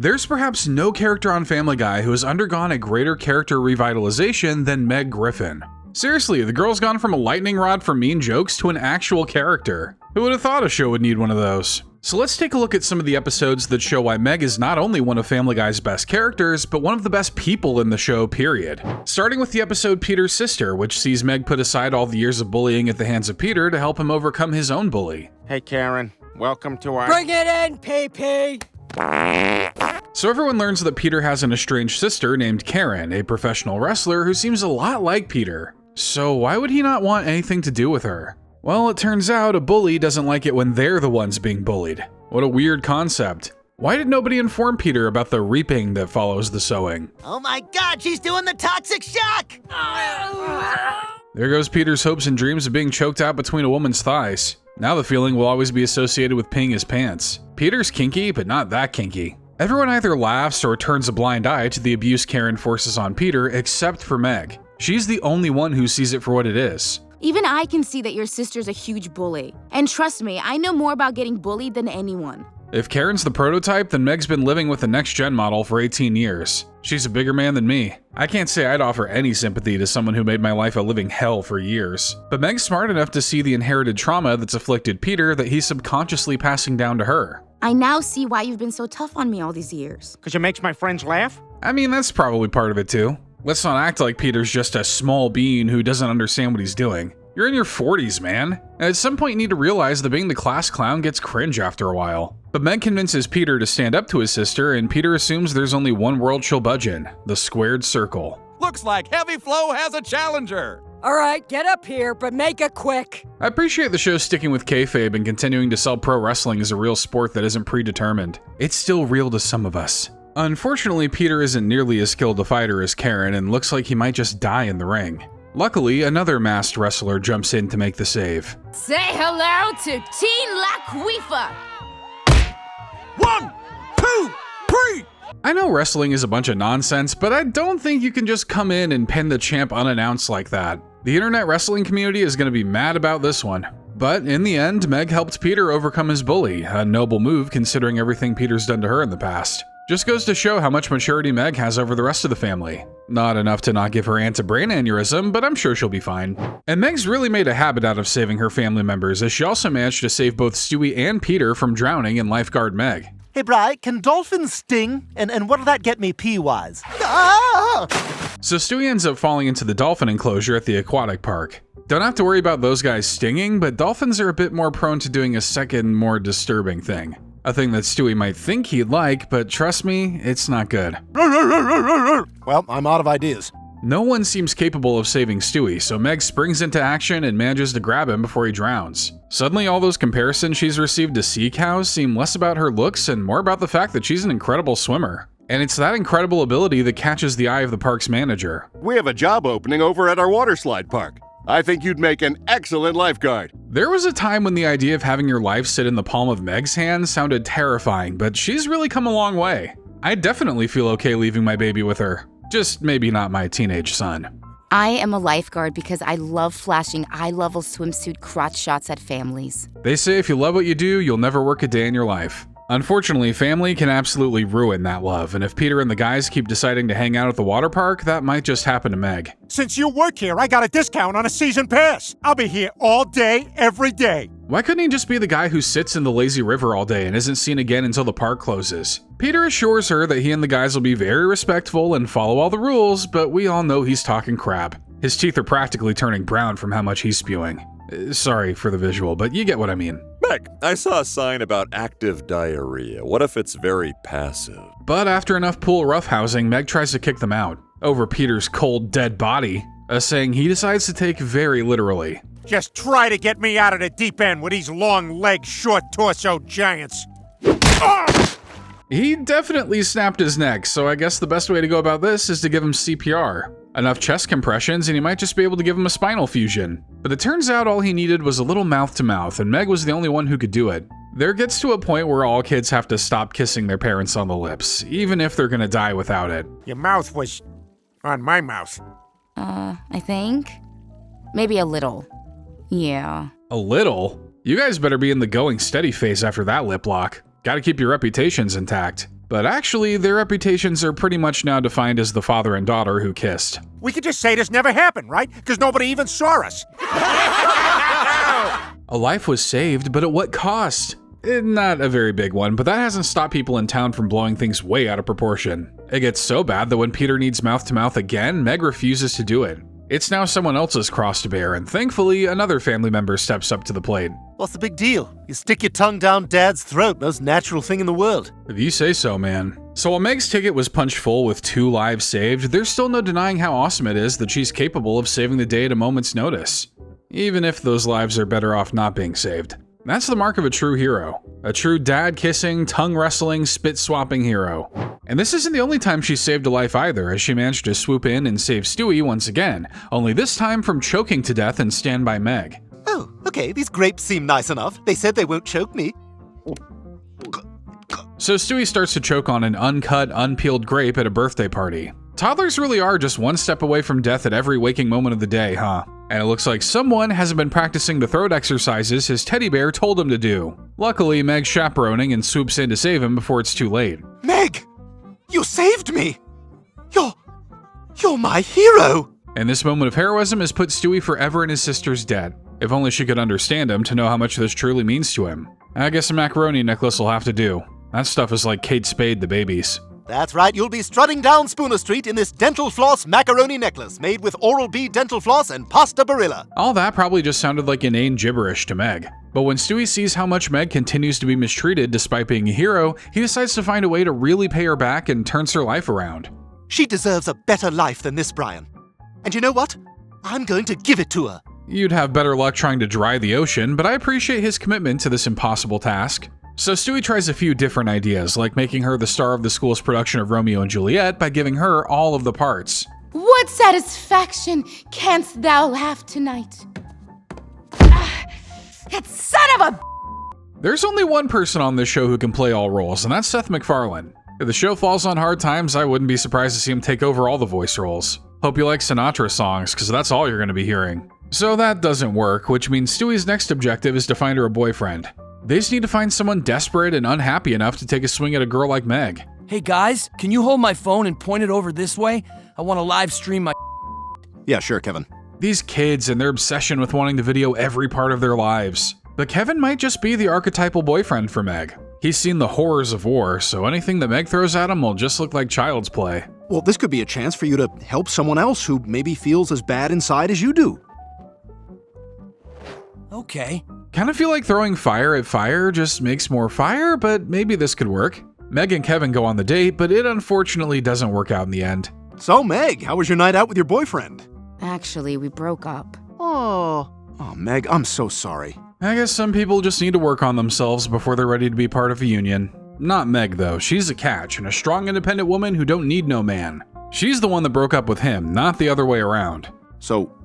There's perhaps no character on Family Guy who has undergone a greater character revitalization than Meg Griffin. Seriously, the girl's gone from a lightning rod for mean jokes to an actual character. Who would have thought a show would need one of those? So let's take a look at some of the episodes that show why Meg is not only one of Family Guy's best characters, but one of the best people in the show, period. Starting with the episode Peter's Sister, which sees Meg put aside all the years of bullying at the hands of Peter to help him overcome his own bully. Hey, Karen. Welcome to our... Bring it in, PP! So everyone learns that Peter has an estranged sister named Karen, a professional wrestler who seems a lot like Peter. So why would he not want anything to do with her? Well, it turns out a bully doesn't like it when they're the ones being bullied. What a weird concept. Why did nobody inform Peter about the reaping that follows the sowing? Oh my God, she's doing the toxic shock! There goes Peter's hopes and dreams of being choked out between a woman's thighs. Now the feeling will always be associated with peeing his pants. Peter's kinky, but not that kinky. Everyone either laughs or turns a blind eye to the abuse Karen forces on Peter, except for Meg. She's the only one who sees it for what it is. Even I can see that your sister's a huge bully. And trust me, I know more about getting bullied than anyone. If Karen's the prototype, then Meg's been living with the next-gen model for 18 years. She's a bigger man than me. I can't say I'd offer any sympathy to someone who made my life a living hell for years. But Meg's smart enough to see the inherited trauma that's afflicted Peter that he's subconsciously passing down to her. I now see why you've been so tough on me all these years. Because it makes my friends laugh? I mean, that's probably part of it too. Let's not act like Peter's just a small being who doesn't understand what he's doing. You're in your 40s, man. At some point you need to realize that being the class clown gets cringe after a while. But Meg convinces Peter to stand up to his sister, and Peter assumes there's only one world she'll budge in, the squared circle. Looks like Heavy Flow has a challenger. All right, get up here, but make it quick. I appreciate the show sticking with kayfabe and continuing to sell pro wrestling as a real sport that isn't predetermined. It's still real to some of us. Unfortunately, Peter isn't nearly as skilled a fighter as Karen and looks like he might just die in the ring. Luckily, another masked wrestler jumps in to make the save. Say hello to Teen Laquifa! 1, 2, 3. I know wrestling is a bunch of nonsense, but I don't think you can just come in and pin the champ unannounced like that. The internet wrestling community is going to be mad about this one. But in the end, Meg helped Peter overcome his bully, a noble move considering everything Peter's done to her in the past. Just goes to show how much maturity Meg has over the rest of the family. Not enough to not give her aunt a brain aneurysm, but I'm sure she'll be fine. And Meg's really made a habit out of saving her family members, as she also managed to save both Stewie and Peter from drowning in lifeguard Meg. Hey, Bri, can dolphins sting? And what'll that get me pee-wise? Ah! So Stewie ends up falling into the dolphin enclosure at the aquatic park. Don't have to worry about those guys stinging, but dolphins are a bit more prone to doing a second, more disturbing thing. A thing that Stewie might think he'd like, but trust me, it's not good. Well, I'm out of ideas. No one seems capable of saving Stewie, so Meg springs into action and manages to grab him before he drowns. Suddenly, all those comparisons she's received to sea cows seem less about her looks and more about the fact that she's an incredible swimmer. And it's that incredible ability that catches the eye of the park's manager. We have a job opening over at our water slide park. I think you'd make an excellent lifeguard. There was a time when the idea of having your life sit in the palm of Meg's hand sounded terrifying, but she's really come a long way. I definitely feel okay leaving my baby with her. Just maybe not my teenage son. I am a lifeguard because I love flashing eye-level swimsuit crotch shots at families. They say if you love what you do, you'll never work a day in your life. Unfortunately, family can absolutely ruin that love, and if Peter and the guys keep deciding to hang out at the water park, that might just happen to Meg. Since you work here, I got a discount on a season pass. I'll be here all day, every day. Why couldn't he just be the guy who sits in the lazy river all day and isn't seen again until the park closes? Peter assures her that he and the guys will be very respectful and follow all the rules, but we all know he's talking crap. His teeth are practically turning brown from how much he's spewing. Sorry for the visual, but you get what I mean. Meg, I saw a sign about active diarrhea. What if it's very passive? But after enough pool roughhousing, Meg tries to kick them out. Over Peter's cold, dead body, a saying he decides to take very literally. Just try to get me out of the deep end with these long-legged, short-torso giants. He definitely snapped his neck, so I guess the best way to go about this is to give him CPR. Enough chest compressions and he might just be able to give him a spinal fusion. But it turns out all he needed was a little mouth-to-mouth, and Meg was the only one who could do it. There gets to a point where all kids have to stop kissing their parents on the lips, even if they're gonna die without it. Your mouth was on my mouth. I think. Maybe a little. Yeah. A little? You guys better be in the going steady phase after that lip lock. Gotta keep your reputations intact. But actually, their reputations are pretty much now defined as the father and daughter who kissed. We could just say this never happened, right? Because nobody even saw us. A life was saved, but at what cost? Not a very big one, but that hasn't stopped people in town from blowing things way out of proportion. It gets so bad that when Peter needs mouth-to-mouth again, Meg refuses to do it. It's now someone else's cross to bear, and thankfully, another family member steps up to the plate. What's the big deal? You stick your tongue down Dad's throat, most natural thing in the world. If you say so, man. So while Meg's ticket was punched full with 2 lives saved, there's still no denying how awesome it is that she's capable of saving the day at a moment's notice. Even if those lives are better off not being saved. That's the mark of a true hero. A true dad-kissing, tongue-wrestling, spit-swapping hero. And this isn't the only time she's saved a life either, as she managed to swoop in and save Stewie once again, only this time from choking to death in Stand By Meg. Oh, okay, these grapes seem nice enough. They said they won't choke me. So Stewie starts to choke on an uncut, unpeeled grape at a birthday party. Toddlers really are just one step away from death at every waking moment of the day, huh? And it looks like someone hasn't been practicing the throat exercises his teddy bear told him to do. Luckily, Meg's chaperoning and swoops in to save him before it's too late. Meg! You saved me! You're my hero! And this moment of heroism has put Stewie forever in his sister's debt. If only she could understand him to know how much this truly means to him. I guess a macaroni necklace will have to do. That stuff is like Kate Spade the babies. That's right, you'll be strutting down Spooner Street in this dental floss macaroni necklace made with Oral-B dental floss and pasta barilla. All that probably just sounded like inane gibberish to Meg. But when Stewie sees how much Meg continues to be mistreated despite being a hero, he decides to find a way to really pay her back and turns her life around. She deserves a better life than this, Brian. And you know what? I'm going to give it to her. You'd have better luck trying to dry the ocean, but I appreciate his commitment to this impossible task. So Stewie tries a few different ideas, like making her the star of the school's production of Romeo and Juliet by giving her all of the parts. What satisfaction canst thou have tonight? That son of a... There's only one person on this show who can play all roles, and that's Seth MacFarlane. If the show falls on hard times, I wouldn't be surprised to see him take over all the voice roles. Hope you like Sinatra songs, because that's all you're going to be hearing. So that doesn't work, which means Stewie's next objective is to find her a boyfriend. They just need to find someone desperate and unhappy enough to take a swing at a girl like Meg. Hey guys, can you hold my phone and point it over this way? I want to live stream my... Yeah, sure, Kevin. These kids and their obsession with wanting to video every part of their lives. But Kevin might just be the archetypal boyfriend for Meg. He's seen the horrors of war, so anything that Meg throws at him will just look like child's play. Well, this could be a chance for you to help someone else who maybe feels as bad inside as you do. Okay. Kind of feel like throwing fire at fire just makes more fire, but maybe this could work. Meg and Kevin go on the date, but it unfortunately doesn't work out in the end. So, Meg, how was your night out with your boyfriend? Actually, we broke up. Oh, Meg, I'm so sorry. I guess some people just need to work on themselves before they're ready to be part of a union. Not Meg, though. She's a catch and a strong, independent woman who don't need no man. She's the one that broke up with him, not the other way around. So,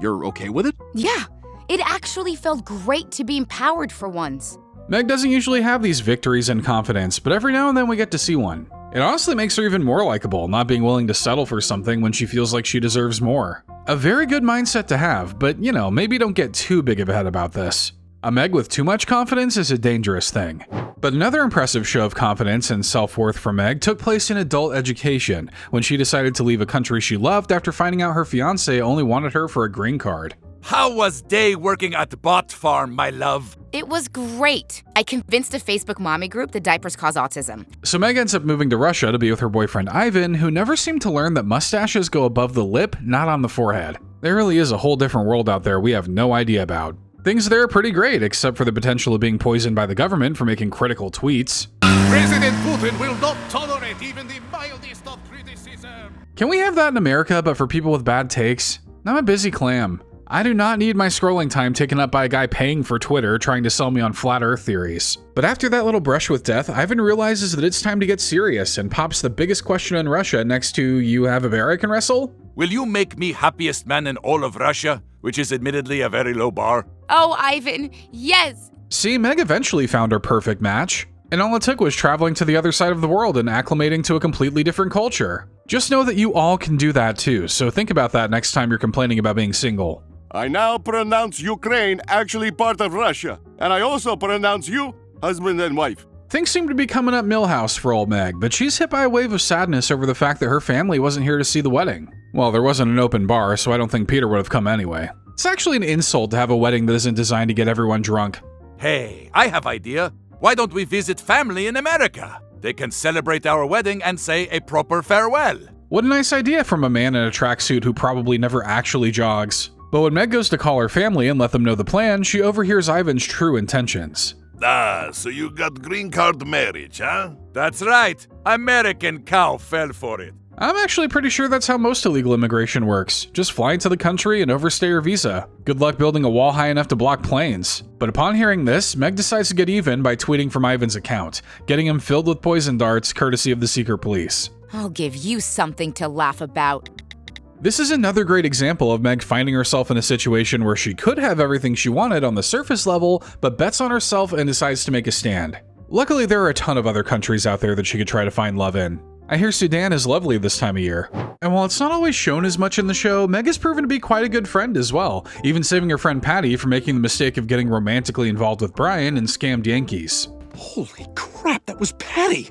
you're okay with it? Yeah, it actually felt great to be empowered for once. Meg doesn't usually have these victories and confidence, but every now and then we get to see one. It honestly makes her even more likable, not being willing to settle for something when she feels like she deserves more. A very good mindset to have, but you know, maybe don't get too big of a head about this. A Meg with too much confidence is a dangerous thing. But another impressive show of confidence and self-worth for Meg took place in adult education, when she decided to leave a country she loved after finding out her fiancé only wanted her for a green card. How was day working at the bot farm, my love? It was great. I convinced a Facebook mommy group that diapers cause autism. So Meg ends up moving to Russia to be with her boyfriend Ivan, who never seemed to learn that mustaches go above the lip, not on the forehead. There really is a whole different world out there we have no idea about. Things there are pretty great, except for the potential of being poisoned by the government for making critical tweets. President Putin will not tolerate even the mildest of criticism. Can we have that in America, but for people with bad takes? I'm a busy clam. I do not need my scrolling time taken up by a guy paying for Twitter trying to sell me on flat earth theories. But after that little brush with death, Ivan realizes that it's time to get serious and pops the biggest question in Russia next to, you have a bear I can wrestle? Will you make me happiest man in all of Russia? Which is admittedly a very low bar. Oh, Ivan, yes! See, Meg eventually found her perfect match. And all it took was traveling to the other side of the world and acclimating to a completely different culture. Just know that you all can do that too, so think about that next time you're complaining about being single. I now pronounce Ukraine actually part of Russia. And I also pronounce you husband and wife. Things seem to be coming up Millhouse for old Meg, but she's hit by a wave of sadness over the fact that her family wasn't here to see the wedding. Well, there wasn't an open bar, so I don't think Peter would have come anyway. It's actually an insult to have a wedding that isn't designed to get everyone drunk. Hey, I have idea. Why don't we visit family in America? They can celebrate our wedding and say a proper farewell. What a nice idea from a man in a tracksuit who probably never actually jogs. But when Meg goes to call her family and let them know the plan, she overhears Ivan's true intentions. Ah, so you got green card marriage, huh? That's right. American cow fell for it. I'm actually pretty sure that's how most illegal immigration works. Just fly into the country and overstay your visa. Good luck building a wall high enough to block planes. But upon hearing this, Meg decides to get even by tweeting from Ivan's account, getting him filled with poison darts courtesy of the secret police. I'll give you something to laugh about. This is another great example of Meg finding herself in a situation where she could have everything she wanted on the surface level, but bets on herself and decides to make a stand. Luckily, there are a ton of other countries out there that she could try to find love in. I hear Sudan is lovely this time of year. And while it's not always shown as much in the show, Meg has proven to be quite a good friend as well, even saving her friend Patty from making the mistake of getting romantically involved with Brian and scammed Yankees. Holy crap, that was Patty!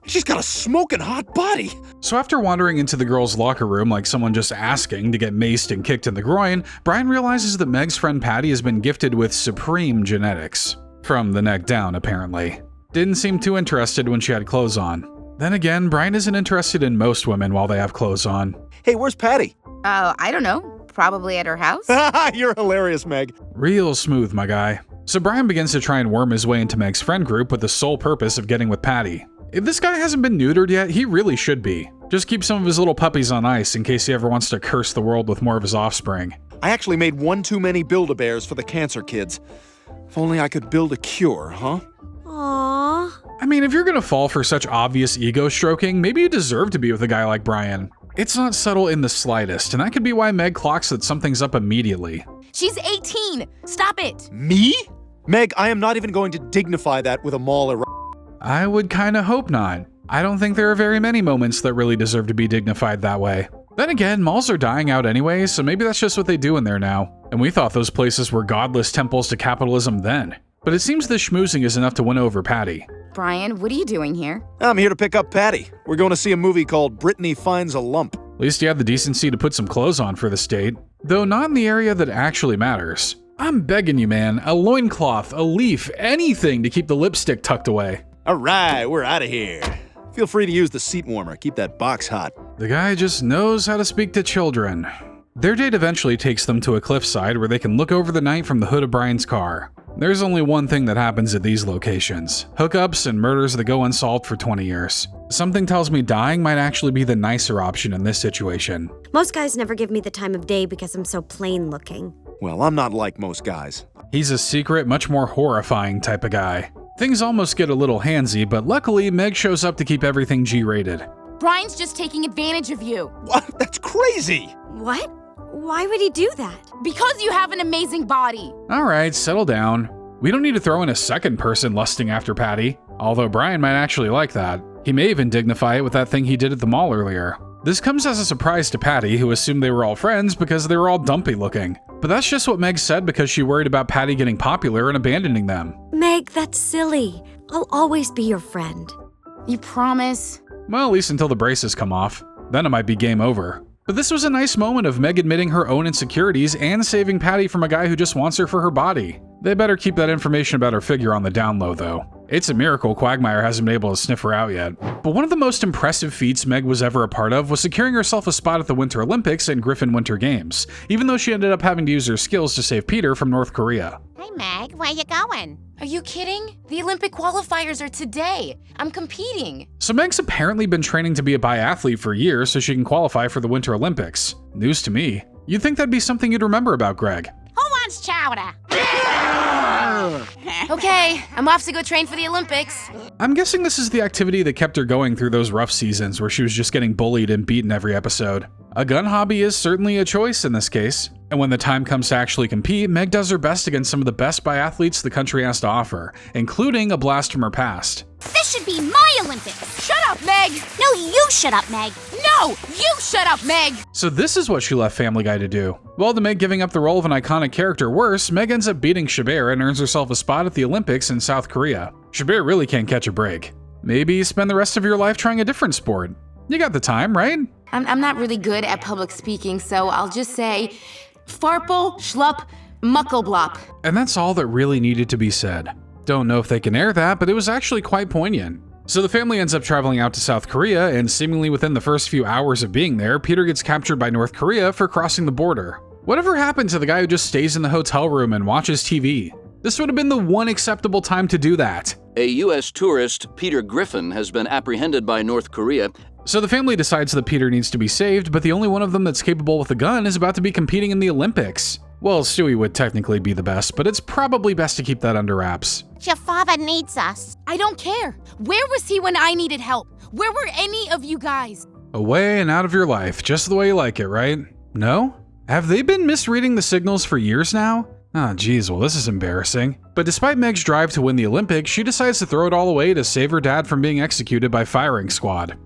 She's got a smoking hot body! So after wandering into the girls' locker room like someone just asking to get maced and kicked in the groin, Brian realizes that Meg's friend Patty has been gifted with supreme genetics. From the neck down, apparently. Didn't seem too interested when she had clothes on. Then again, Brian isn't interested in most women while they have clothes on. Hey, where's Patty? I don't know. Probably at her house? You're hilarious, Meg. Real smooth, my guy. So Brian begins to try and worm his way into Meg's friend group with the sole purpose of getting with Patty. If this guy hasn't been neutered yet, he really should be. Just keep some of his little puppies on ice in case he ever wants to curse the world with more of his offspring. I actually made one too many Build-A-Bears for the cancer kids. If only I could build a cure, huh? Aww. I mean, if you're gonna fall for such obvious ego stroking, maybe you deserve to be with a guy like Brian. It's not subtle in the slightest, and that could be why Meg clocks that something's up immediately. She's 18! Stop it! Me? Meg, I am not even going to dignify that with a mauler. I would kinda hope not. I don't think there are very many moments that really deserve to be dignified that way. Then again, malls are dying out anyway, so maybe that's just what they do in there now. And we thought those places were godless temples to capitalism then. But it seems this schmoozing is enough to win over Patty. Brian, what are you doing here? I'm here to pick up Patty. We're going to see a movie called Brittany Finds a Lump. At least you had the decency to put some clothes on for this date. Though not in the area that actually matters. I'm begging you, man. A loincloth, a leaf, anything to keep the lipstick tucked away. All right, we're out of here. Feel free to use the seat warmer. Keep that box hot. The guy just knows how to speak to children. Their date eventually takes them to a cliffside where they can look over the night from the hood of Brian's car. There's only one thing that happens at these locations: hookups and murders that go unsolved for 20 years. Something tells me dying might actually be the nicer option in this situation. Most guys never give me the time of day because I'm so plain looking. Well, I'm not like most guys. He's a secret, much more horrifying type of guy. Things almost get a little handsy, but luckily Meg shows up to keep everything G-rated. Brian's just taking advantage of you. What? That's crazy! What? Why would he do that? Because you have an amazing body. Alright, settle down. We don't need to throw in a second person lusting after Patty, although Brian might actually like that. He may even dignify it with that thing he did at the mall earlier. This comes as a surprise to Patty, who assumed they were all friends because they were all dumpy looking. But that's just what Meg said because she worried about Patty getting popular and abandoning them. Meg, that's silly. I'll always be your friend. You promise? Well, at least until the braces come off. Then it might be game over. But this was a nice moment of Meg admitting her own insecurities and saving Patty from a guy who just wants her for her body. They better keep that information about her figure on the down low, though. It's a miracle Quagmire hasn't been able to sniff her out yet. But one of the most impressive feats Meg was ever a part of was securing herself a spot at the Winter Olympics and Griffin Winter Games, even though she ended up having to use her skills to save Peter from North Korea. Hey Meg, where you going? Are you kidding? The Olympic qualifiers are today. I'm competing. So Meg's apparently been training to be a biathlete for years so she can qualify for the Winter Olympics. News to me. You'd think that'd be something you'd remember about Greg. Who wants chowder? Okay, I'm off to go train for the Olympics. I'm guessing this is the activity that kept her going through those rough seasons where she was just getting bullied and beaten every episode. A gun hobby is certainly a choice in this case. And when the time comes to actually compete, Meg does her best against some of the best biathletes the country has to offer, including a blast from her past. This should be my Olympics! Shut up, Meg! No, you shut up, Meg! No! You shut up, Meg! So this is what she left Family Guy to do. Well, to make giving up the role of an iconic character worse, Meg ends up beating Shabir and earns herself a spot at the Olympics in South Korea. Shabir really can't catch a break. Maybe spend the rest of your life trying a different sport. You got the time, right? I'm not really good at public speaking, so I'll just say farple, schlup, muckleblop. And that's all that really needed to be said. Don't know if they can air that, but it was actually quite poignant. So the family ends up traveling out to South Korea, and seemingly within the first few hours of being there, Peter gets captured by North Korea for crossing the border. Whatever happened to the guy who just stays in the hotel room and watches TV? This would have been the one acceptable time to do that. A U.S. tourist, Peter Griffin, has been apprehended by North Korea. So the family decides that Peter needs to be saved, but the only one of them that's capable with a gun is about to be competing in the Olympics. Well, Stewie would technically be the best, but it's probably best to keep that under wraps. Your father needs us. I don't care. Where was he when I needed help? Where were any of you guys? Away and out of your life, just the way you like it, right? No? Have they been misreading the signals for years now? Ah, geez, well this is embarrassing. But despite Meg's drive to win the Olympics, she decides to throw it all away to save her dad from being executed by firing squad.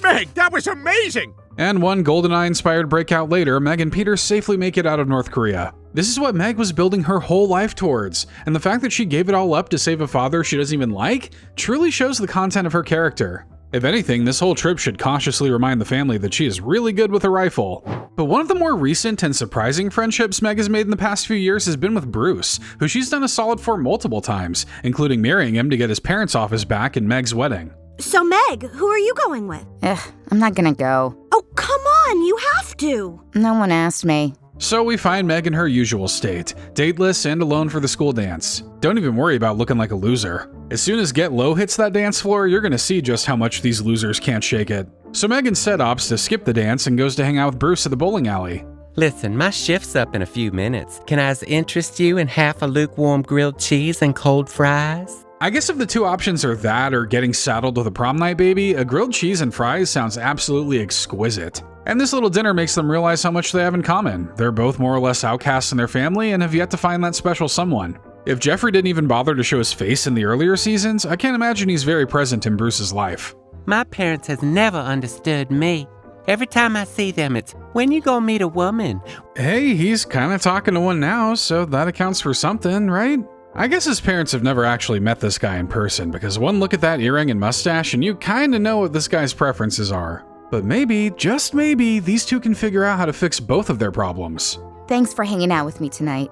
Meg, that was amazing! And one GoldenEye-inspired breakout later, Meg and Peter safely make it out of North Korea. This is what Meg was building her whole life towards, and the fact that she gave it all up to save a father she doesn't even like truly shows the content of her character. If anything, this whole trip should cautiously remind the family that she is really good with a rifle. But one of the more recent and surprising friendships Meg has made in the past few years has been with Bruce, who she's done a solid for multiple times, including marrying him to get his parents off his back in Meg's wedding. So Meg, who are you going with? I'm not gonna go. Oh, come on, you have to. No one asked me. So we find Meg in her usual state, dateless and alone for the school dance. Don't even worry about looking like a loser. As soon as Get Low hits that dance floor, you're gonna see just how much these losers can't shake it. So Meg instead opts to skip the dance and goes to hang out with Bruce at the bowling alley. Listen, my shift's up in a few minutes. Can I interest you in half a lukewarm grilled cheese and cold fries? I guess if the two options are that or getting saddled with a prom night baby, a grilled cheese and fries sounds absolutely exquisite. And this little dinner makes them realize how much they have in common. They're both more or less outcasts in their family and have yet to find that special someone. If Jeffrey didn't even bother to show his face in the earlier seasons, I can't imagine he's very present in Bruce's life. My parents has never understood me. Every time I see them, it's, when you gonna meet a woman? Hey, he's kinda talking to one now, so that accounts for something, right? I guess his parents have never actually met this guy in person, because one look at that earring and mustache and you kinda know what this guy's preferences are. But maybe, just maybe, these two can figure out how to fix both of their problems. Thanks for hanging out with me tonight.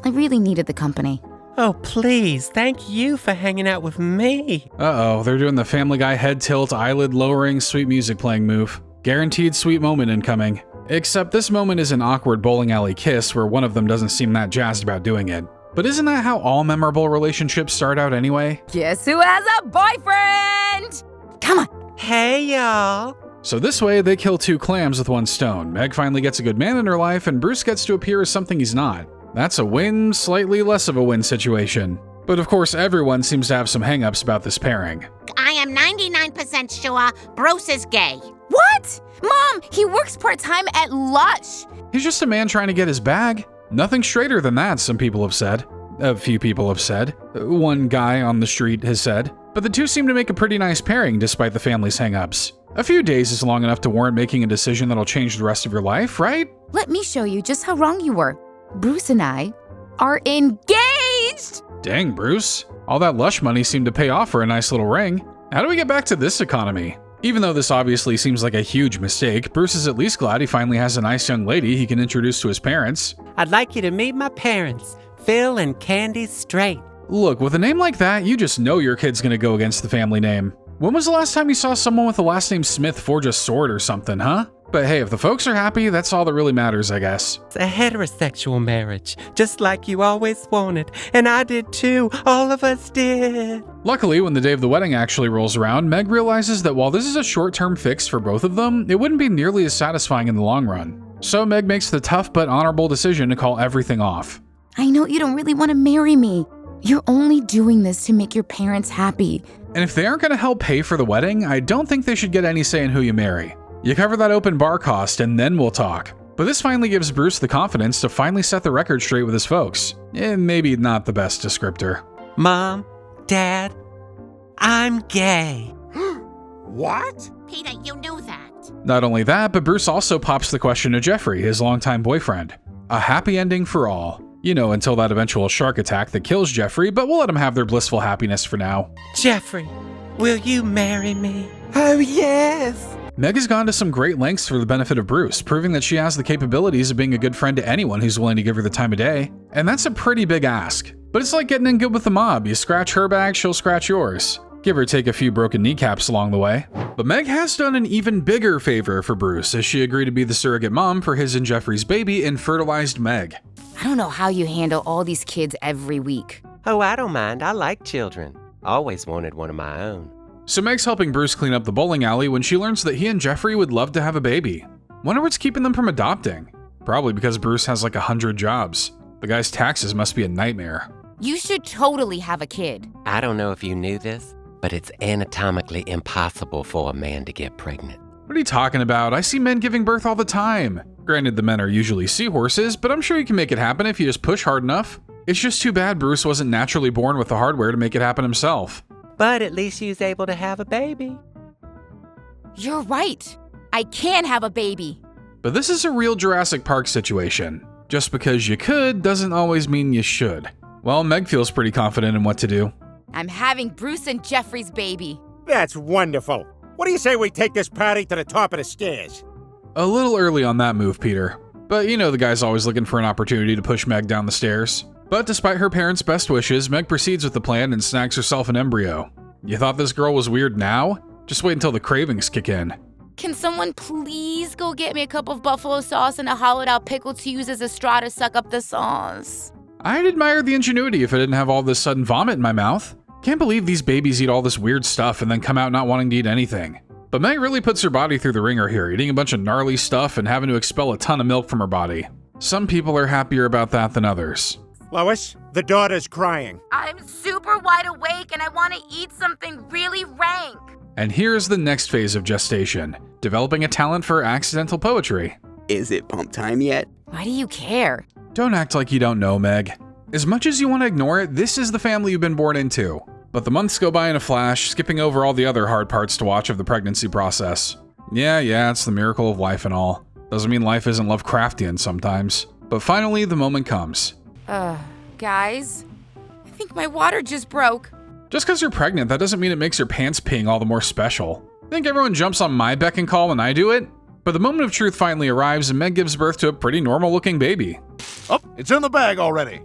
I really needed the company. Oh, please, thank you for hanging out with me. Uh-oh, they're doing the Family Guy head tilt, eyelid lowering, sweet music playing move. Guaranteed sweet moment incoming. Except this moment is an awkward bowling alley kiss where one of them doesn't seem that jazzed about doing it. But isn't that how all memorable relationships start out anyway? Guess who has a boyfriend? Come on. Hey, y'all. So this way, they kill two clams with one stone. Meg finally gets a good man in her life, and Bruce gets to appear as something he's not. That's a win, slightly less of a win situation. But of course, everyone seems to have some hang-ups about this pairing. I am 99% sure Bruce is gay. What? Mom, he works part-time at Lush. He's just a man trying to get his bag. Nothing straighter than that, some people have said. A few people have said. One guy on the street has said. But the two seem to make a pretty nice pairing despite the family's hang-ups. A few days is long enough to warrant making a decision that'll change the rest of your life, right? Let me show you just how wrong you were. Bruce and I are engaged! Dang, Bruce. All that Lush money seemed to pay off for a nice little ring. How do we get back to this economy? Even though this obviously seems like a huge mistake, Bruce is at least glad he finally has a nice young lady he can introduce to his parents. I'd like you to meet my parents, Phil and Candy Straight. Look, with a name like that, you just know your kid's gonna go against the family name. When was the last time you saw someone with the last name Smith forge a sword or something, huh? But hey, if the folks are happy, that's all that really matters, I guess. It's a heterosexual marriage, just like you always wanted. And I did too. All of us did. Luckily, when the day of the wedding actually rolls around, Meg realizes that while this is a short-term fix for both of them, it wouldn't be nearly as satisfying in the long run. So Meg makes the tough but honorable decision to call everything off. I know you don't really want to marry me. You're only doing this to make your parents happy. And if they aren't going to help pay for the wedding, I don't think they should get any say in who you marry. You cover that open bar cost and then we'll talk. But this finally gives Bruce the confidence to finally set the record straight with his folks. Maybe not the best descriptor. Mom, Dad, I'm gay. What? Peter, you knew that. Not only that, but Bruce also pops the question to Jeffrey, his longtime boyfriend. A happy ending for all. You know, until that eventual shark attack that kills Jeffrey, but we'll let them have their blissful happiness for now. Jeffrey, will you marry me? Oh, yes. Meg has gone to some great lengths for the benefit of Bruce, proving that she has the capabilities of being a good friend to anyone who's willing to give her the time of day. And that's a pretty big ask. But it's like getting in good with the mob. You scratch her back, she'll scratch yours. Give or take a few broken kneecaps along the way. But Meg has done an even bigger favor for Bruce as she agreed to be the surrogate mom for his and Jeffrey's baby and fertilized Meg. I don't know how you handle all these kids every week. Oh, I don't mind. I like children. Always wanted one of my own. So Meg's helping Bruce clean up the bowling alley when she learns that he and Jeffrey would love to have a baby. Wonder what's keeping them from adopting. Probably because Bruce has like 100 jobs. The guy's taxes must be a nightmare. You should totally have a kid. I don't know if you knew this, but it's anatomically impossible for a man to get pregnant. What are you talking about? I see men giving birth all the time. Granted, the men are usually seahorses, but I'm sure you can make it happen if you just push hard enough. It's just too bad Bruce wasn't naturally born with the hardware to make it happen himself. But at least he was able to have a baby. You're right. I can have a baby. But this is a real Jurassic Park situation. Just because you could doesn't always mean you should. Well, Meg feels pretty confident in what to do. I'm having Bruce and Jeffrey's baby. That's wonderful. What do you say we take this party to the top of the stairs? A little early on that move, Peter. But you know the guy's always looking for an opportunity to push Meg down the stairs. But despite her parents' best wishes, Meg proceeds with the plan and snags herself an embryo. You thought this girl was weird now? Just wait until the cravings kick in. Can someone please go get me a cup of buffalo sauce and a hollowed out pickle to use as a straw to suck up the sauce? I'd admire the ingenuity if I didn't have all this sudden vomit in my mouth. Can't believe these babies eat all this weird stuff and then come out not wanting to eat anything. But Meg really puts her body through the ringer here, eating a bunch of gnarly stuff and having to expel a ton of milk from her body. Some people are happier about that than others. Lois, the daughter's crying. I'm super wide awake and I want to eat something really rank. And here's the next phase of gestation, developing a talent for accidental poetry. Is it pump time yet? Why do you care? Don't act like you don't know, Meg. As much as you want to ignore it, this is the family you've been born into. But the months go by in a flash, skipping over all the other hard parts to watch of the pregnancy process. Yeah, it's the miracle of life and all. Doesn't mean life isn't Lovecraftian sometimes. But finally, the moment comes. Guys, I think my water just broke. Just because you're pregnant, that doesn't mean it makes your pants peeing all the more special. I think everyone jumps on my beck and call when I do it. But the moment of truth finally arrives and Meg gives birth to a pretty normal looking baby. Oh, it's in the bag already.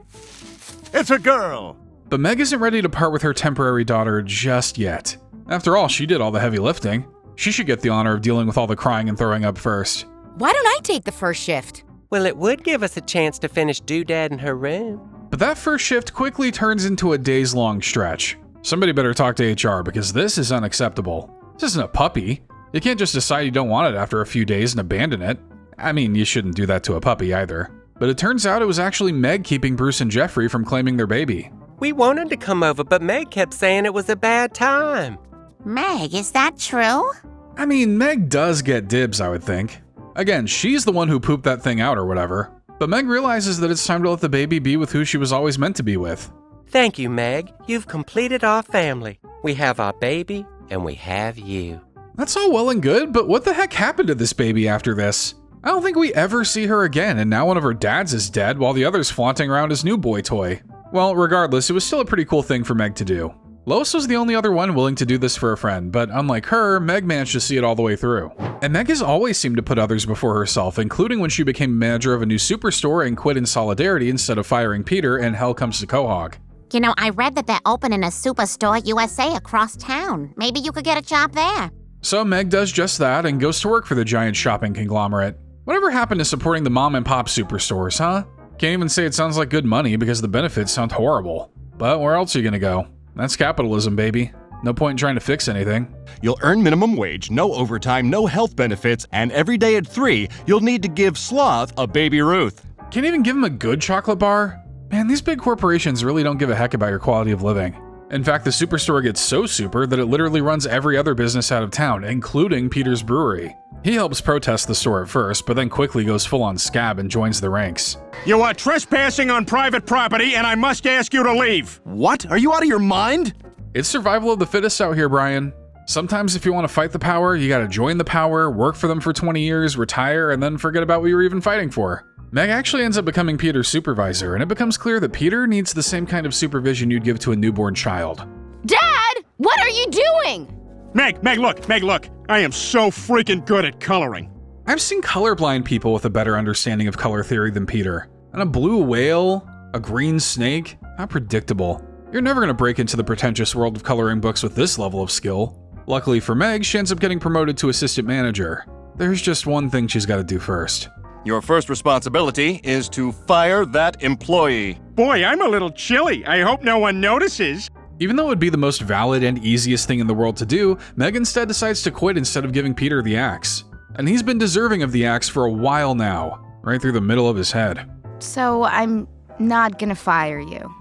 It's a girl. But Meg isn't ready to part with her temporary daughter just yet. After all, she did all the heavy lifting. She should get the honor of dealing with all the crying and throwing up first. Why don't I take the first shift? Well, it would give us a chance to finish Doodad in her room. But that first shift quickly turns into a days-long stretch. Somebody better talk to HR because this is unacceptable. This isn't a puppy. You can't just decide you don't want it after a few days and abandon it. I mean, you shouldn't do that to a puppy either. But it turns out it was actually Meg keeping Bruce and Jeffrey from claiming their baby. We wanted to come over, but Meg kept saying it was a bad time. Meg, is that true? I mean, Meg does get dibs, I would think. Again, she's the one who pooped that thing out or whatever. But Meg realizes that it's time to let the baby be with who she was always meant to be with. Thank you, Meg. You've completed our family. We have our baby, and we have you. That's all well and good, but what the heck happened to this baby after this? I don't think we ever see her again, and now one of her dads is dead while the other's flaunting around his new boy toy. Well, regardless, it was still a pretty cool thing for Meg to do. Lois was the only other one willing to do this for a friend, but unlike her, Meg managed to see it all the way through. And Meg has always seemed to put others before herself, including when she became manager of a new superstore and quit in solidarity instead of firing Peter and hell comes to Quahog. You know, I read that they're opening a Superstore USA across town. Maybe you could get a job there. So Meg does just that and goes to work for the giant shopping conglomerate. Whatever happened to supporting the mom and pop superstores, huh? Can't even say it sounds like good money because the benefits sound horrible. But where else are you gonna go? That's capitalism, baby. No point in trying to fix anything. You'll earn minimum wage, no overtime, no health benefits, and every day at 3, you'll need to give Sloth a Baby Ruth. Can't even give him a good chocolate bar? Man, these big corporations really don't give a heck about your quality of living. In fact, the superstore gets so super that it literally runs every other business out of town, including Peter's Brewery. He helps protest the store at first, but then quickly goes full-on scab and joins the ranks. You are trespassing on private property, and I must ask you to leave. What? Are you out of your mind? It's survival of the fittest out here, Brian. Sometimes if you want to fight the power, you gotta join the power, work for them for 20 years, retire, and then forget about what you were even fighting for. Meg actually ends up becoming Peter's supervisor, and it becomes clear that Peter needs the same kind of supervision you'd give to a newborn child. Dad, what are you doing? Meg, look. I am so freaking good at coloring. I've seen colorblind people with a better understanding of color theory than Peter. And a blue whale, a green snake, how predictable. You're never gonna break into the pretentious world of coloring books with this level of skill. Luckily for Meg, she ends up getting promoted to assistant manager. There's just one thing she's gotta do first. Your first responsibility is to fire that employee. Boy, I'm a little chilly. I hope no one notices. Even though it would be the most valid and easiest thing in the world to do, Meg instead decides to quit instead of giving Peter the axe. And he's been deserving of the axe for a while now, right through the middle of his head. So I'm not gonna fire you.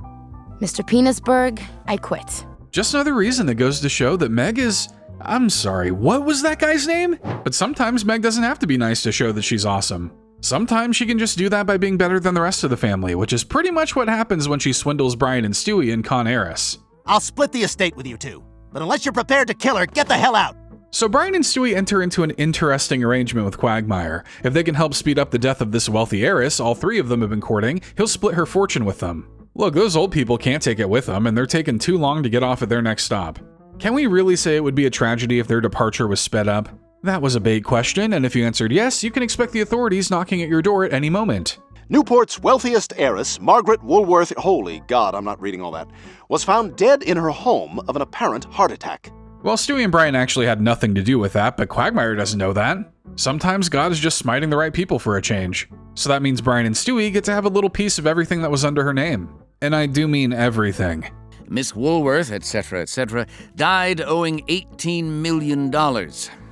Mr. Penisberg, I quit. Just another reason that goes to show that Meg is... I'm sorry, what was that guy's name? But sometimes Meg doesn't have to be nice to show that she's awesome. Sometimes she can just do that by being better than the rest of the family, which is pretty much what happens when she swindles Brian and Stewie in Con Heiress. I'll split the estate with you two, but unless you're prepared to kill her, get the hell out. So Brian and Stewie enter into an interesting arrangement with Quagmire. If they can help speed up the death of this wealthy heiress all three of them have been courting, he'll split her fortune with them. Look, those old people can't take it with them, and they're taking too long to get off at their next stop. Can we really say it would be a tragedy if their departure was sped up? That was a bait question, and if you answered yes, you can expect the authorities knocking at your door at any moment. Newport's wealthiest heiress, Margaret Woolworth, holy God, I'm not reading all that, was found dead in her home of an apparent heart attack. Well, Stewie and Brian actually had nothing to do with that, but Quagmire doesn't know that. Sometimes God is just smiting the right people for a change. So that means Brian and Stewie get to have a little piece of everything that was under her name. And I do mean everything. Miss Woolworth, etc., died owing $18 million,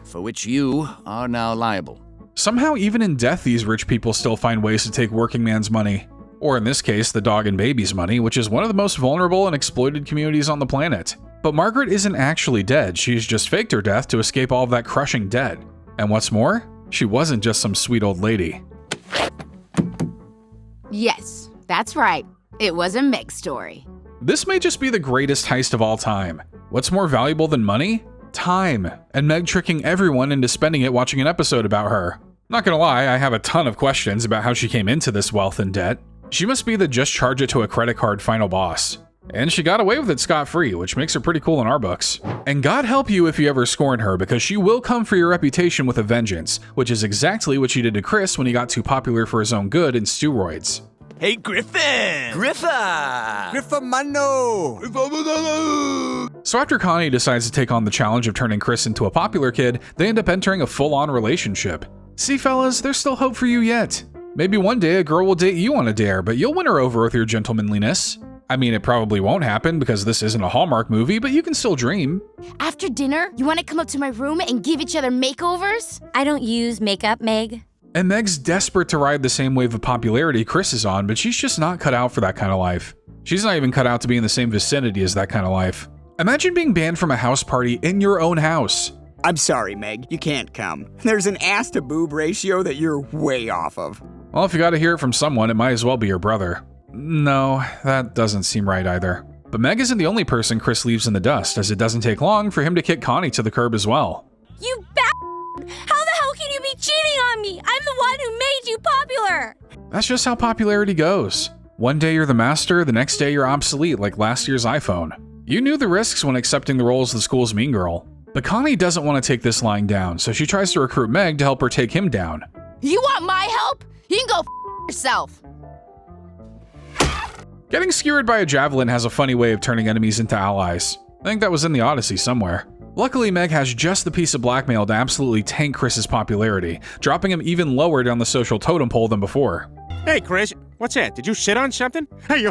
for which you are now liable. Somehow, even in death, these rich people still find ways to take working man's money. Or in this case, the dog and baby's money, which is one of the most vulnerable and exploited communities on the planet. But Margaret isn't actually dead, she's just faked her death to escape all of that crushing debt. And what's more, she wasn't just some sweet old lady. Yes, that's right. It was a Meg story. This may just be the greatest heist of all time. What's more valuable than money? Time, and Meg tricking everyone into spending it watching an episode about her. Not gonna lie, I have a ton of questions about how she came into this wealth and debt. She must be the just charge it to a credit card final boss. And she got away with it scot-free, which makes her pretty cool in our books. And God help you if you ever scorn her, because she will come for your reputation with a vengeance, which is exactly what she did to Chris when he got too popular for his own good in steroids. Hey, Griffin! Griffin, mano! So after Connie decides to take on the challenge of turning Chris into a popular kid, they end up entering a full-on relationship. See, fellas, there's still hope for you yet. Maybe one day a girl will date you on a dare, but you'll win her over with your gentlemanliness. I mean, it probably won't happen because this isn't a Hallmark movie, but you can still dream. After dinner, you want to come up to my room and give each other makeovers? I don't use makeup, Meg. And Meg's desperate to ride the same wave of popularity Chris is on, but she's just not cut out for that kind of life. She's not even cut out to be in the same vicinity as that kind of life. Imagine being banned from a house party in your own house. I'm sorry, Meg, you can't come. There's an ass to boob ratio that you're way off of. Well, if you gotta hear it from someone, it might as well be your brother. No, that doesn't seem right either. But Meg isn't the only person Chris leaves in the dust, as it doesn't take long for him to kick Connie to the curb as well. You How the hell can you be cheating on me? I'm the one who made you popular! That's just how popularity goes. One day you're the master, the next day you're obsolete like last year's iPhone. You knew the risks when accepting the role as the school's mean girl. But Connie doesn't want to take this lying down, so she tries to recruit Meg to help her take him down. You want my help? You can go yourself. Getting skewered by a javelin has a funny way of turning enemies into allies. I think that was in the Odyssey somewhere. Luckily, Meg has just the piece of blackmail to absolutely tank Chris's popularity, dropping him even lower down the social totem pole than before. Hey, Chris, what's that? Did you sit on something? And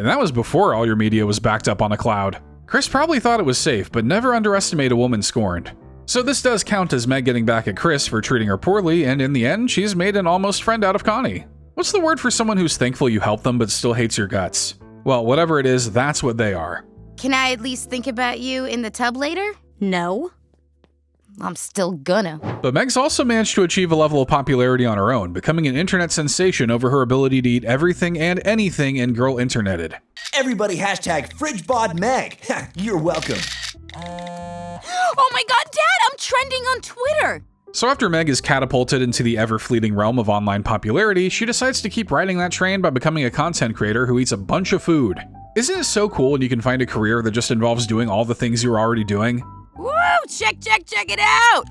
that was before all your media was backed up on a cloud. Chris probably thought it was safe, but never underestimate a woman scorned. So this does count as Meg getting back at Chris for treating her poorly, and in the end, she's made an almost friend out of Connie. What's the word for someone who's thankful you helped them but still hates your guts? Well, whatever it is, that's what they are. Can I at least think about you in the tub later? No. I'm still gonna. But Meg's also managed to achieve a level of popularity on her own, becoming an internet sensation over her ability to eat everything and anything in Girl Interneted. Everybody hashtag FridgeBodMeg. You're welcome. Oh my god, Dad, I'm trending on Twitter! So after Meg is catapulted into the ever-fleeting realm of online popularity, she decides to keep riding that train by becoming a content creator who eats a bunch of food. Isn't it so cool when you can find a career that just involves doing all the things you're already doing? Woo! Check it out!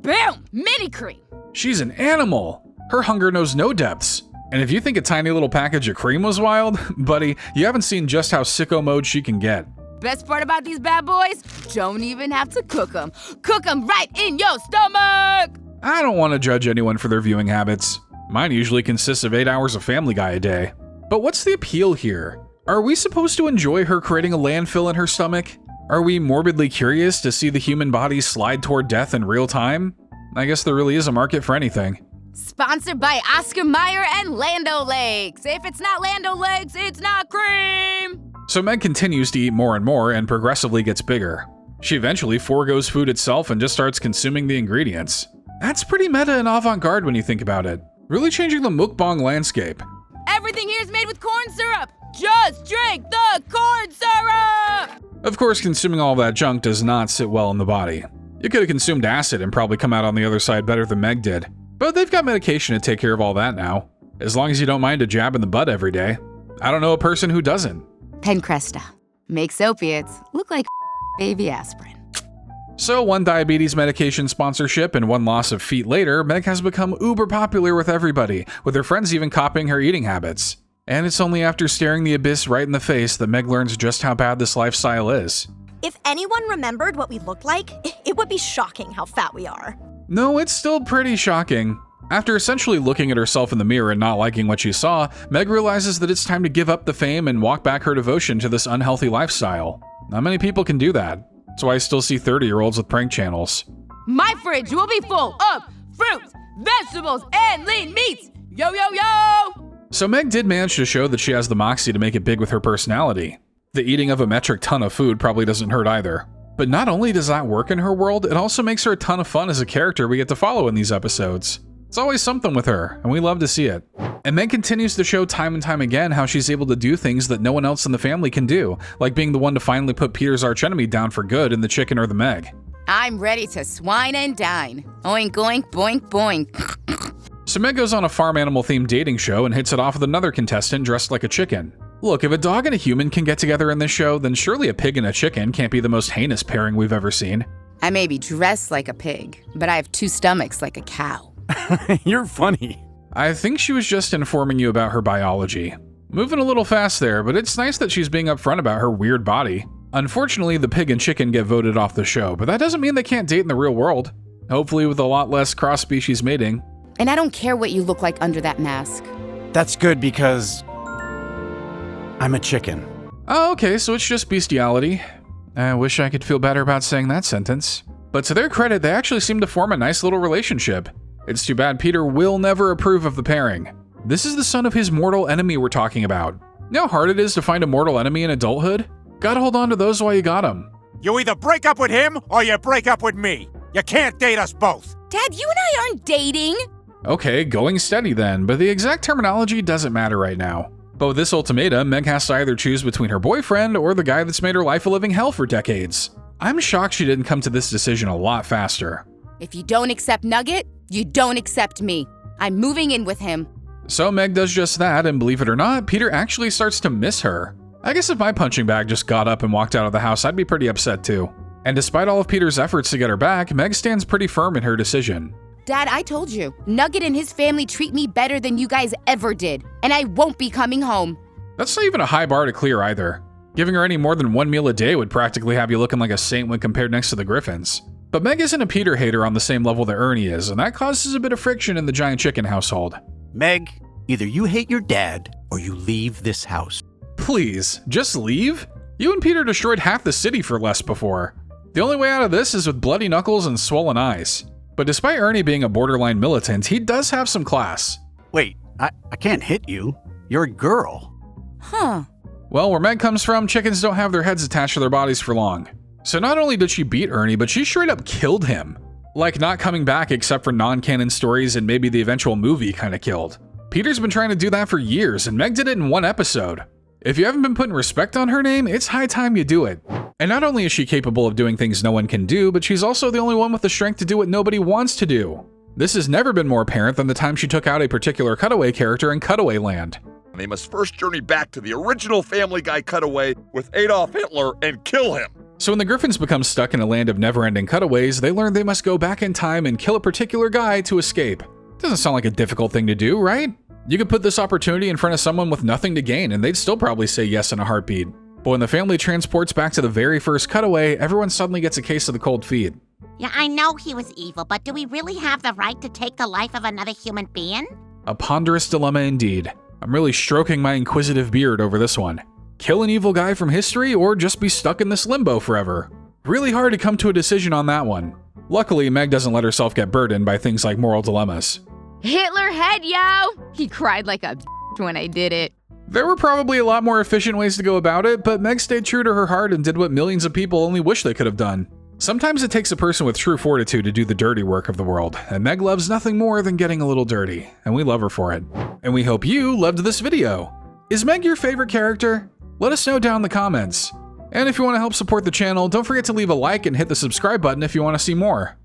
Boom! Mini cream! She's an animal! Her hunger knows no depths. And if you think a tiny little package of cream was wild, buddy, you haven't seen just how sicko mode she can get. Best part about these bad boys? Don't even have to cook them. Cook them right in your stomach! I don't want to judge anyone for their viewing habits. Mine usually consists of 8 hours of Family Guy a day. But what's the appeal here? Are we supposed to enjoy her creating a landfill in her stomach? Are we morbidly curious to see the human body slide toward death in real time? I guess there really is a market for anything. Sponsored by Oscar Mayer and Lando Legs. If it's not Lando Legs, it's not cream! So Meg continues to eat more and more and progressively gets bigger. She eventually forgoes food itself and just starts consuming the ingredients. That's pretty meta and avant-garde when you think about it. Really changing the mukbang landscape. Everything here is made with corn syrup! Just drink the corn syrup! Of course, consuming all that junk does not sit well in the body. You could have consumed acid and probably come out on the other side better than Meg did. But they've got medication to take care of all that now. As long as you don't mind a jab in the butt every day. I don't know a person who doesn't. Pencresta makes opiates look like baby aspirin. So one diabetes medication sponsorship and one loss of feet later, Meg has become uber popular with everybody, with her friends even copying her eating habits. And it's only after staring the abyss right in the face that Meg learns just how bad this lifestyle is. If anyone remembered what we looked like, it would be shocking how fat we are. No, it's still pretty shocking. After essentially looking at herself in the mirror and not liking what she saw, Meg realizes that it's time to give up the fame and walk back her devotion to this unhealthy lifestyle. Not many people can do that. That's why I still see 30-year-olds with prank channels. My fridge will be full of fruits, vegetables, and lean meats! Yo, yo, yo! So Meg did manage to show that she has the moxie to make it big with her personality. The eating of a metric ton of food probably doesn't hurt either. But not only does that work in her world, it also makes her a ton of fun as a character we get to follow in these episodes. It's always something with her, and we love to see it. And Meg continues to show time and time again how she's able to do things that no one else in the family can do, like being the one to finally put Peter's archenemy down for good in The Chicken or the Meg. I'm ready to swine and dine. Oink, oink, boink, boink. So Meg goes on a farm animal themed dating show and hits it off with another contestant dressed like a chicken. Look, if a dog and a human can get together in this show, then surely a pig and a chicken can't be the most heinous pairing we've ever seen. I may be dressed like a pig, but I have 2 stomachs like a cow. You're funny. I think she was just informing you about her biology. Moving a little fast there, but it's nice that she's being upfront about her weird body. Unfortunately, the pig and chicken get voted off the show, but that doesn't mean they can't date in the real world. Hopefully with a lot less cross-species mating. And I don't care what you look like under that mask. That's good because I'm a chicken. Oh, okay, so it's just bestiality. I wish I could feel better about saying that sentence. But to their credit, they actually seem to form a nice little relationship. It's too bad Peter will never approve of the pairing. This is the son of his mortal enemy we're talking about. You know how hard it is to find a mortal enemy in adulthood? Gotta hold on to those while you got them. You either break up with him or you break up with me. You can't date us both. Dad, you and I aren't dating. Okay, going steady then, but the exact terminology doesn't matter right now. But with this ultimatum, Meg has to either choose between her boyfriend or the guy that's made her life a living hell for decades. I'm shocked she didn't come to this decision a lot faster. If you don't accept Nugget, you don't accept me. I'm moving in with him. So Meg does just that, and believe it or not, Peter actually starts to miss her. I guess if my punching bag just got up and walked out of the house, I'd be pretty upset too. And despite all of Peter's efforts to get her back, Meg stands pretty firm in her decision. Dad, I told you, Nugget and his family treat me better than you guys ever did, and I won't be coming home. That's not even a high bar to clear either. Giving her any more than one meal a day would practically have you looking like a saint when compared next to the Griffins. But Meg isn't a Peter hater on the same level that Ernie is, and that causes a bit of friction in the giant chicken household. Meg, either you hate your dad or you leave this house. Please, just leave? You and Peter destroyed half the city for less before. The only way out of this is with bloody knuckles and swollen eyes. But despite Ernie being a borderline militant, he does have some class. Wait, I can't hit you. You're a girl. Huh. Well, where Meg comes from, chickens don't have their heads attached to their bodies for long. So not only did she beat Ernie, but she straight up killed him. Like not coming back except for non-canon stories and maybe the eventual movie kinda killed. Peter's been trying to do that for years, and Meg did it in one episode. If you haven't been putting respect on her name, it's high time you do it. And not only is she capable of doing things no one can do, but she's also the only one with the strength to do what nobody wants to do. This has never been more apparent than the time she took out a particular Cutaway character in Cutaway Land. They must first journey back to the original Family Guy Cutaway with Adolf Hitler and kill him. So when the Griffins become stuck in a land of never-ending cutaways, they learn they must go back in time and kill a particular guy to escape. Doesn't sound like a difficult thing to do, right? You could put this opportunity in front of someone with nothing to gain and they'd still probably say yes in a heartbeat. But when the family transports back to the very first cutaway, everyone suddenly gets a case of the cold feet. Yeah, I know he was evil, but do we really have the right to take the life of another human being? A ponderous dilemma indeed. I'm really stroking my inquisitive beard over this one. Kill an evil guy from history or just be stuck in this limbo forever? Really hard to come to a decision on that one. Luckily, Meg doesn't let herself get burdened by things like moral dilemmas. Hitler head, yo! He cried like a when I did it. There were probably a lot more efficient ways to go about it, but Meg stayed true to her heart and did what millions of people only wish they could have done. Sometimes it takes a person with true fortitude to do the dirty work of the world, and Meg loves nothing more than getting a little dirty, and we love her for it. And we hope you loved this video. Is Meg your favorite character? Let us know down in the comments. And if you want to help support the channel, don't forget to leave a like and hit the subscribe button if you want to see more.